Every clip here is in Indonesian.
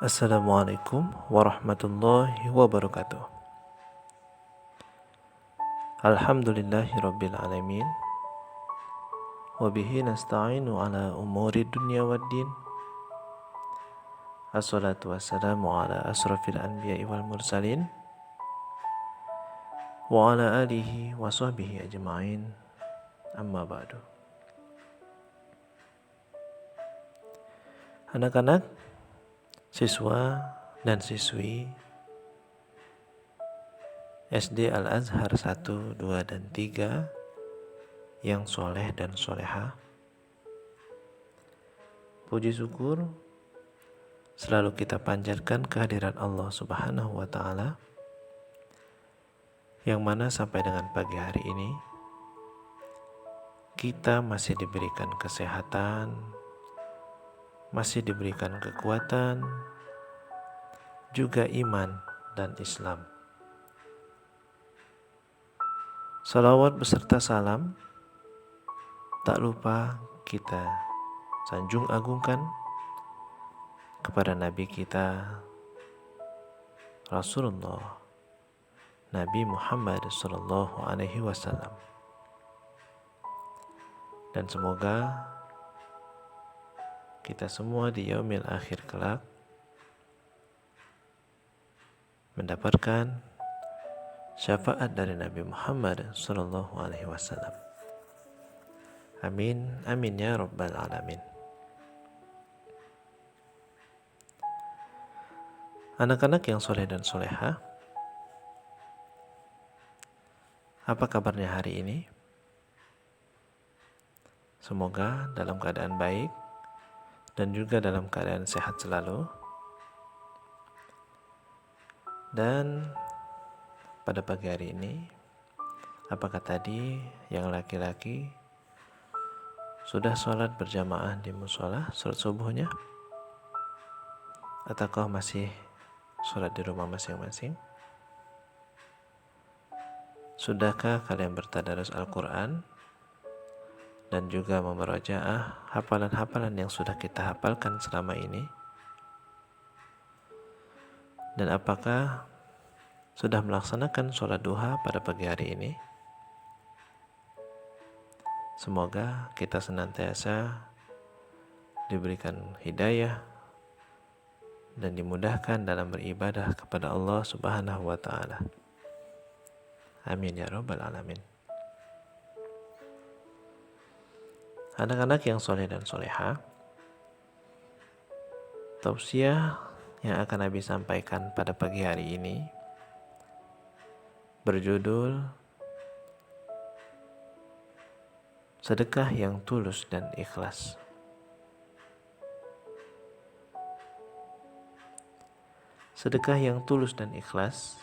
Assalamualaikum warahmatullahi wabarakatuh. Alhamdulillahi rabbil alamin. Wabihi nasta'inu ala umuri dunya waddin. Assalatu wassalamu ala asrafil anbiya'i wal mursalin. Wa ala alihi wa sahbihi ajma'in. Amma ba'du. Anak-anak, siswa dan siswi SD Al-Azhar 1, 2, dan 3 yang soleh dan soleha, puji syukur selalu kita panjatkan kehadiran Allah Subhanahu wa Ta'ala, yang mana sampai dengan pagi hari ini kita masih diberikan kesehatan, masih diberikan kekuatan, juga iman dan Islam. Salawat beserta salam tak lupa kita sanjung agungkan kepada Nabi kita Rasulullah Nabi Muhammad Sallallahu Alaihi Wasallam. Dan semoga kita semua di yaumil akhir kelak mendapatkan syafaat dari Nabi Muhammad Sallallahu Alaihi Wasallam. Amin, amin ya rabbal alamin. Anak-anak yang soleh dan soleha, apa kabarnya hari ini? Semoga dalam keadaan baik dan juga dalam keadaan sehat selalu. Dan pada pagi hari ini, apakah tadi yang laki-laki sudah sholat berjamaah di musola, sholat subuhnya? Ataukah masih sholat di rumah masing-masing? Sudahkah kalian bertadarus Al-Quran dan juga memerajaah hafalan-hafalan yang sudah kita hafalkan selama ini? Dan apakah sudah melaksanakan sholat duha pada pagi hari ini? Semoga kita senantiasa diberikan hidayah dan dimudahkan dalam beribadah kepada Allah Subhanahu wa Ta'ala. Amin ya rabbal alamin. Anak-anak yang soleh dan soleha, tausiah yang akan Nabi sampaikan pada pagi hari ini berjudul Sedekah yang tulus dan ikhlas. Sedekah yang tulus dan ikhlas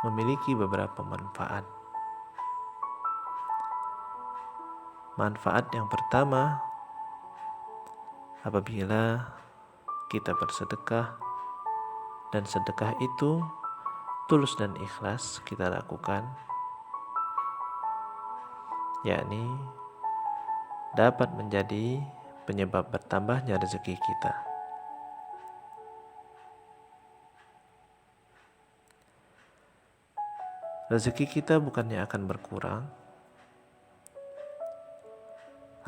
memiliki beberapa manfaat. Manfaat yang pertama, apabila kita bersedekah dan sedekah itu tulus dan ikhlas kita lakukan, yakni dapat menjadi penyebab bertambahnya rezeki kita. Rezeki kita bukannya akan berkurang,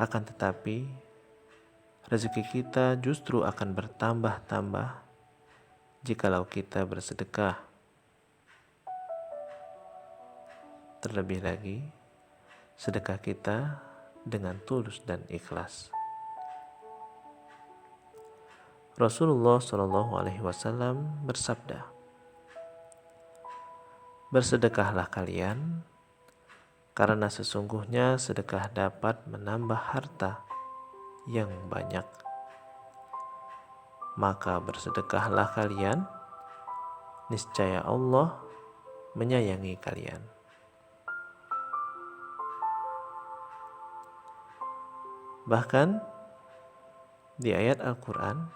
akan tetapi rezeki kita justru akan bertambah-tambah jikalau kita bersedekah. Terlebih lagi, sedekah kita dengan tulus dan ikhlas. Rasulullah Shallallahu Alaihi Wasallam bersabda, "Bersedekahlah kalian, karena sesungguhnya sedekah dapat menambah harta yang banyak. Maka bersedekahlah kalian, niscaya Allah menyayangi kalian." Bahkan di ayat Al-Quran,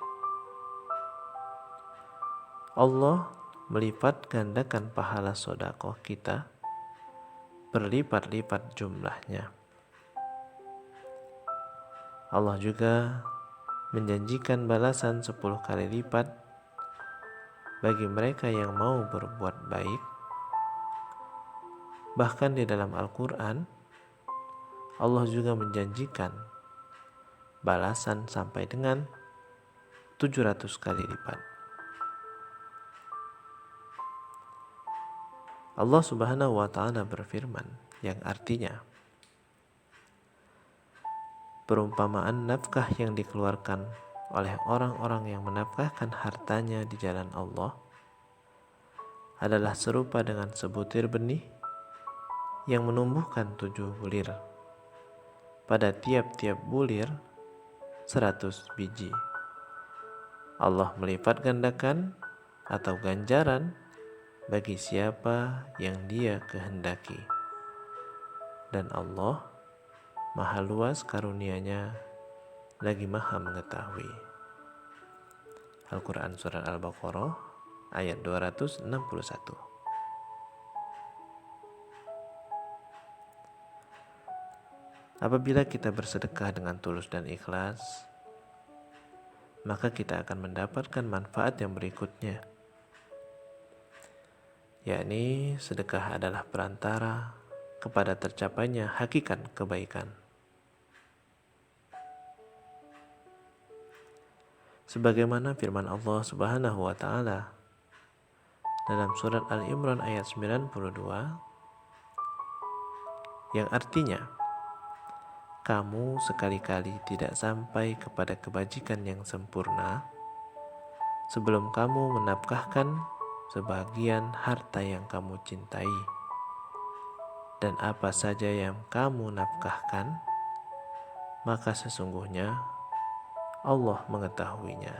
Allah melipat gandakan pahala sedekah kita berlipat-lipat jumlahnya. Allah juga menjanjikan balasan 10 kali lipat bagi mereka yang mau berbuat baik. Bahkan di dalam Al-Quran, Allah juga menjanjikan balasan sampai dengan 700 kali lipat. Allah Subhanahu wa Ta'ala berfirman, yang artinya, perumpamaan nafkah yang dikeluarkan oleh orang-orang yang menafkahkan hartanya di jalan Allah adalah serupa dengan sebutir benih yang menumbuhkan 7 bulir. Pada tiap-tiap bulir 100 biji. Allah melipat gandakan atau ganjaran bagi siapa yang Dia kehendaki. Dan Allah Maha luas karunia-Nya, lagi Maha mengetahui. Al-Quran Surat Al-Baqarah ayat 261. Apabila kita bersedekah dengan tulus dan ikhlas, maka kita akan mendapatkan manfaat yang berikutnya, yakni sedekah adalah perantara kepada tercapainya hakikat kebaikan. Sebagaimana firman Allah Subhanahu wa Ta'ala dalam surat Al-Imran ayat 92, yang artinya, kamu sekali-kali tidak sampai kepada kebajikan yang sempurna sebelum kamu menafkahkan sebagian harta yang kamu cintai, dan apa saja yang kamu nafkahkan, maka sesungguhnya Allah mengetahuinya.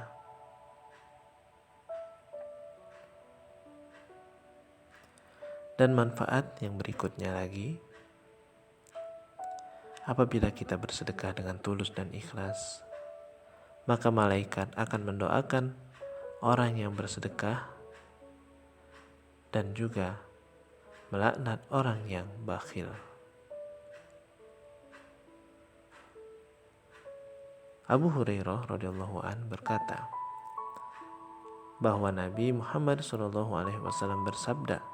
Dan manfaat yang berikutnya lagi, apabila kita bersedekah dengan tulus dan ikhlas, maka malaikat akan mendoakan orang yang bersedekah dan juga melaknat orang yang bakhil. Abu Hurairah radhiyallahu an berkata bahwa Nabi Muhammad SAW bersabda,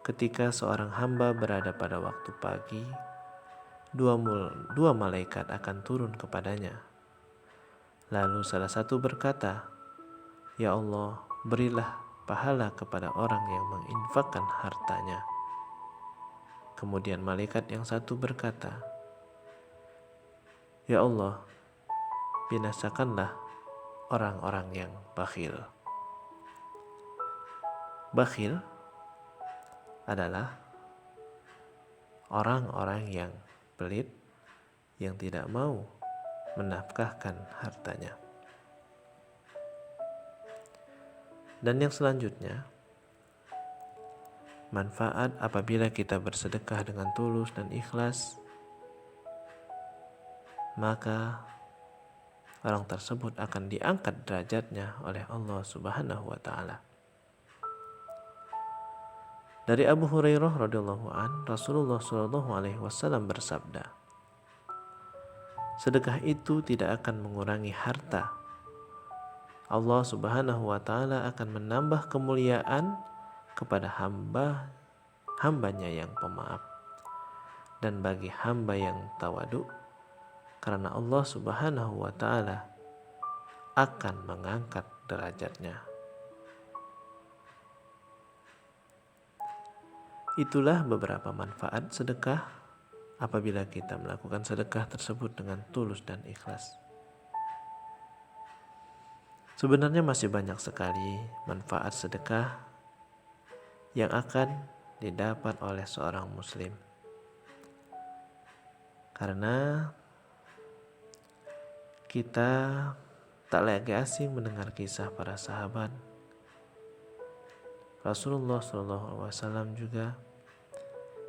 ketika seorang hamba berada pada waktu pagi, dua malaikat akan turun kepadanya. Lalu salah satu berkata, "Ya Allah, berilah pahala kepada orang yang menginfakkan hartanya." Kemudian malaikat yang satu berkata, "Ya Allah, binasakanlah orang-orang yang bakhil." Bakhil adalah orang-orang yang pelit, yang tidak mau menafkahkan hartanya. Dan yang selanjutnya, manfaat apabila kita bersedekah dengan tulus dan ikhlas, maka orang tersebut akan diangkat derajatnya oleh Allah Subhanahu wa Ta'ala. Dari Abu Hurairah radhiyallahu an, Rasulullah sallallahu alaihi wasallam bersabda, sedekah itu tidak akan mengurangi harta. Allah Subhanahu wa Ta'ala akan menambah kemuliaan kepada hambanya yang pemaaf, dan bagi hamba yang tawadu, karena Allah Subhanahu wa Ta'ala akan mengangkat derajatnya. Itulah beberapa manfaat sedekah apabila kita melakukan sedekah tersebut dengan tulus dan ikhlas. Sebenarnya masih banyak sekali manfaat sedekah yang akan didapat oleh seorang muslim, karena kita tak lagi asing mendengar kisah para sahabat. Rasulullah SAW juga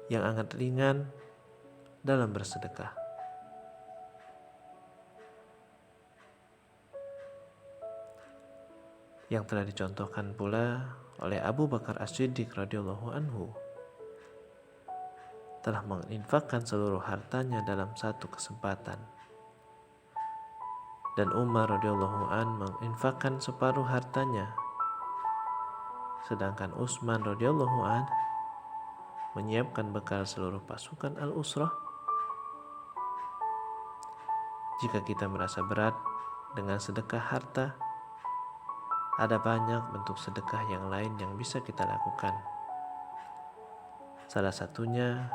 yang sangat ringan dalam bersedekah. Yang telah dicontohkan pula oleh Abu Bakar As-Siddiq radhiyallahu anhu, telah menginfakkan seluruh hartanya dalam satu kesempatan. Dan Umar radhiyallahu an menginfakkan separuh hartanya, sedangkan Utsman radhiyallahu an menyiapkan bekal seluruh pasukan al-usrah. Jika kita merasa berat dengan sedekah harta, ada banyak bentuk sedekah yang lain yang bisa kita lakukan. Salah satunya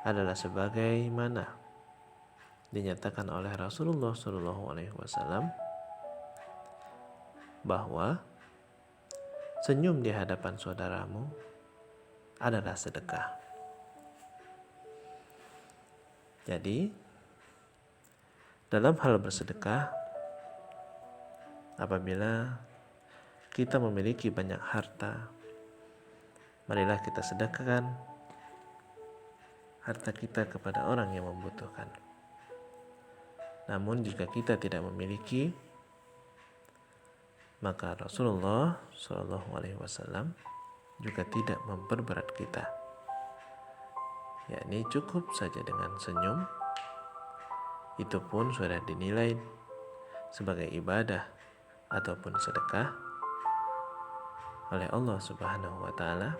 adalah sebagaimana dinyatakan oleh Rasulullah SAW bahwa senyum di hadapan saudaramu adalah sedekah. Jadi, dalam hal bersedekah, apabila kita memiliki banyak harta, marilah kita sedekahkan harta kita kepada orang yang membutuhkan. Namun jika kita tidak memiliki, maka Rasulullah SAW juga tidak memperberat kita, yakni cukup saja dengan senyum. Itu pun sudah dinilai sebagai ibadah ataupun sedekah oleh Allah Subhanahu wa Ta'ala,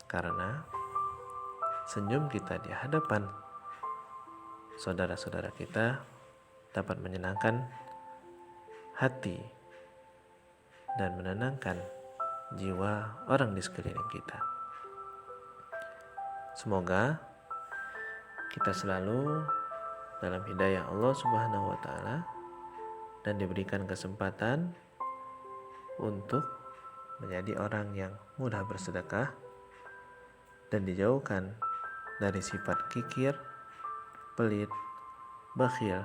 karena senyum kita di hadapan saudara-saudara kita dapat menyenangkan hati dan menenangkan jiwa orang di sekeliling kita. Semoga kita selalu dalam hidayah Allah Subhanahu wa Ta'ala dan diberikan kesempatan untuk menjadi orang yang mudah bersedekah dan dijauhkan dari sifat kikir, pelit, bakhil,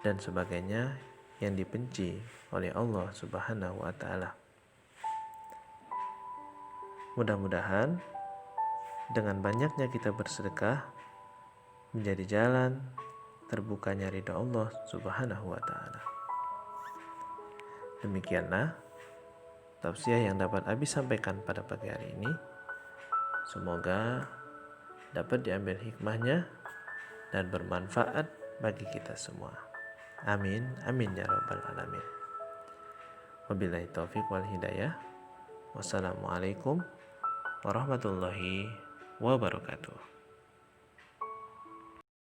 dan sebagainya yang dibenci oleh Allah Subhanahu wa Ta'ala. Mudah-mudahan dengan banyaknya kita bersedekah menjadi jalan terbukanya ridha Allah Subhanahu wa Ta'ala. Demikianlah tausiah yang dapat Abi sampaikan pada pagi hari ini. Semoga dapat diambil hikmahnya dan bermanfaat bagi kita semua. Amin, amin ya rabbal alamin. Wabillahi taufiq wal hidayah. Wassalamualaikum warahmatullahi wabarakatuh.